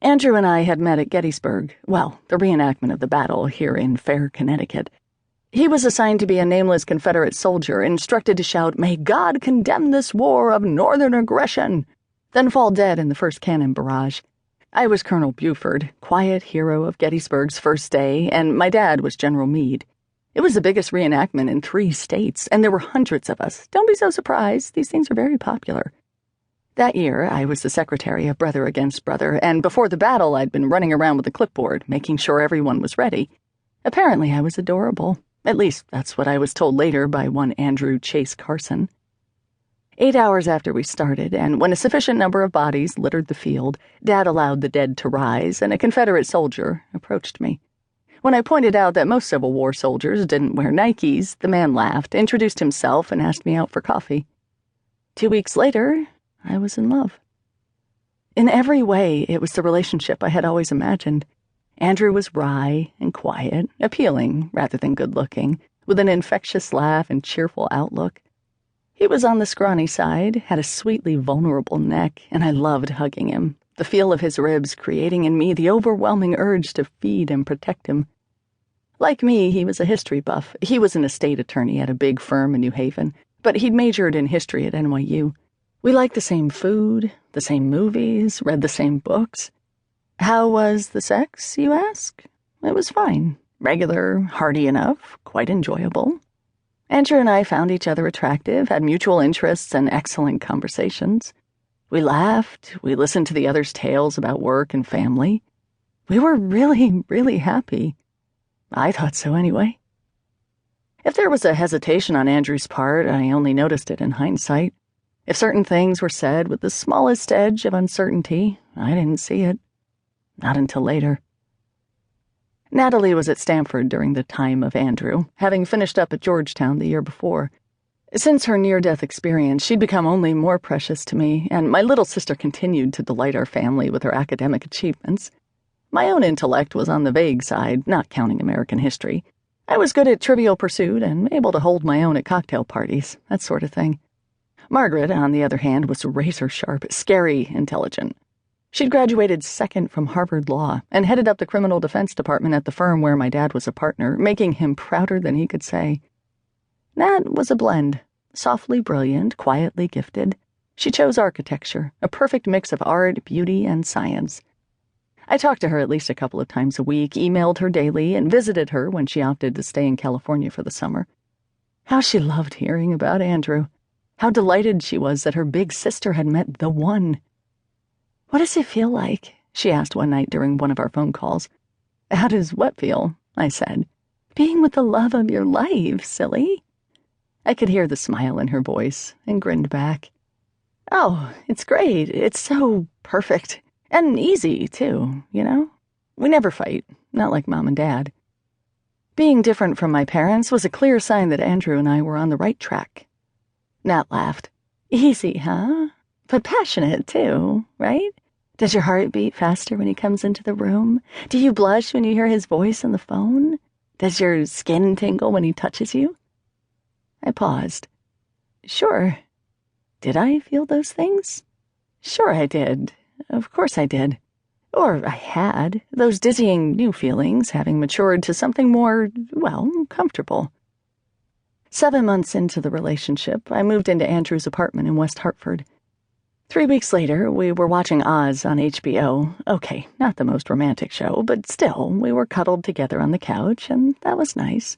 Andrew and I had met at Gettysburg, well, the reenactment of the battle here in fair Connecticut. He was assigned to be a nameless Confederate soldier, instructed to shout, "May God condemn this war of northern aggression," then fall dead in the first cannon barrage. I was Colonel Buford, quiet hero of Gettysburg's first day, and my dad was General Meade. It was the biggest reenactment in 3 states, and there were hundreds of us. Don't be so surprised, these things are very popular. That year, I was the secretary of Brother Against Brother, and before the battle, I'd been running around with a clipboard, making sure everyone was ready. Apparently, I was adorable. At least, that's what I was told later by one Andrew Chase Carson. 8 hours after we started, and when a sufficient number of bodies littered the field, Dad allowed the dead to rise, and a Confederate soldier approached me. When I pointed out that most Civil War soldiers didn't wear Nikes, the man laughed, introduced himself, and asked me out for coffee. 2 weeks later, I was in love. In every way, it was the relationship I had always imagined. Andrew was wry and quiet, appealing rather than good-looking, with an infectious laugh and cheerful outlook. He was on the scrawny side, had a sweetly vulnerable neck, and I loved hugging him, the feel of his ribs creating in me the overwhelming urge to feed and protect him. Like me, he was a history buff. He was an estate attorney at a big firm in New Haven, but he'd majored in history at NYU. We liked the same food, the same movies, read the same books. How was the sex, you ask? It was fine. Regular, hearty enough, quite enjoyable. Andrew and I found each other attractive, had mutual interests and excellent conversations. We laughed, we listened to the other's tales about work and family. We were really, really happy. I thought so anyway. If there was a hesitation on Andrew's part, I only noticed it in hindsight. If certain things were said with the smallest edge of uncertainty, I didn't see it. Not until later. Natalie was at Stanford during the time of Andrew, having finished up at Georgetown the year before. Since her near-death experience, she'd become only more precious to me, and my little sister continued to delight our family with her academic achievements. My own intellect was on the vague side, not counting American history. I was good at Trivial Pursuit and able to hold my own at cocktail parties, that sort of thing. Margaret, on the other hand, was razor-sharp, scary, intelligent. She'd graduated second from Harvard Law and headed up the criminal defense department at the firm where my dad was a partner, making him prouder than he could say. Nat was a blend, softly brilliant, quietly gifted. She chose architecture, a perfect mix of art, beauty, and science. I talked to her at least a couple of times a week, emailed her daily, and visited her when she opted to stay in California for the summer. How she loved hearing about Andrew. How delighted she was that her big sister had met the one. "What does it feel like?" she asked one night during one of our phone calls. "How does what feel?" I said. "Being with the love of your life, silly." I could hear the smile in her voice and grinned back. "Oh, it's great. It's so perfect. And easy, too, you know? We never fight, not like Mom and Dad." Being different from my parents was a clear sign that Andrew and I were on the right track. Nat laughed. "Easy, huh? But passionate, too, right? Does your heart beat faster when he comes into the room? Do you blush when you hear his voice on the phone? Does your skin tingle when he touches you?" I paused. Sure. Did I feel those things? Sure I did. Of course I did. Or I had. Those dizzying new feelings, having matured to something more, well, comfortable. 7 months into the relationship, I moved into Andrew's apartment in West Hartford. 3 weeks later, we were watching Oz on HBO. Okay, not the most romantic show, but still, we were cuddled together on the couch, and that was nice.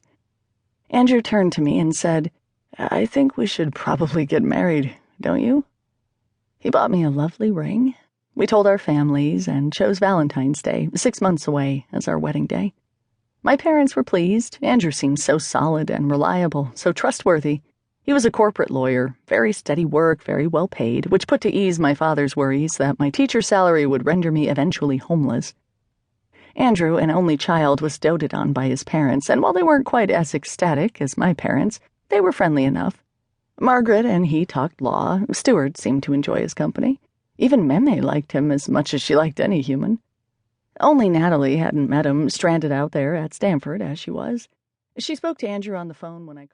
Andrew turned to me and said, "I think we should probably get married, don't you?" He bought me a lovely ring. We told our families and chose Valentine's Day, 6 months away, as our wedding day. My parents were pleased. Andrew seemed so solid and reliable, so trustworthy. He was a corporate lawyer, very steady work, very well paid, which put to ease my father's worries that my teacher's salary would render me eventually homeless. Andrew, an only child, was doted on by his parents, and while they weren't quite as ecstatic as my parents, they were friendly enough. Margaret and he talked law. Stuart seemed to enjoy his company. Even Meme liked him as much as she liked any human. Only Natalie hadn't met him, stranded out there at Stanford as she was. She spoke to Andrew on the phone when I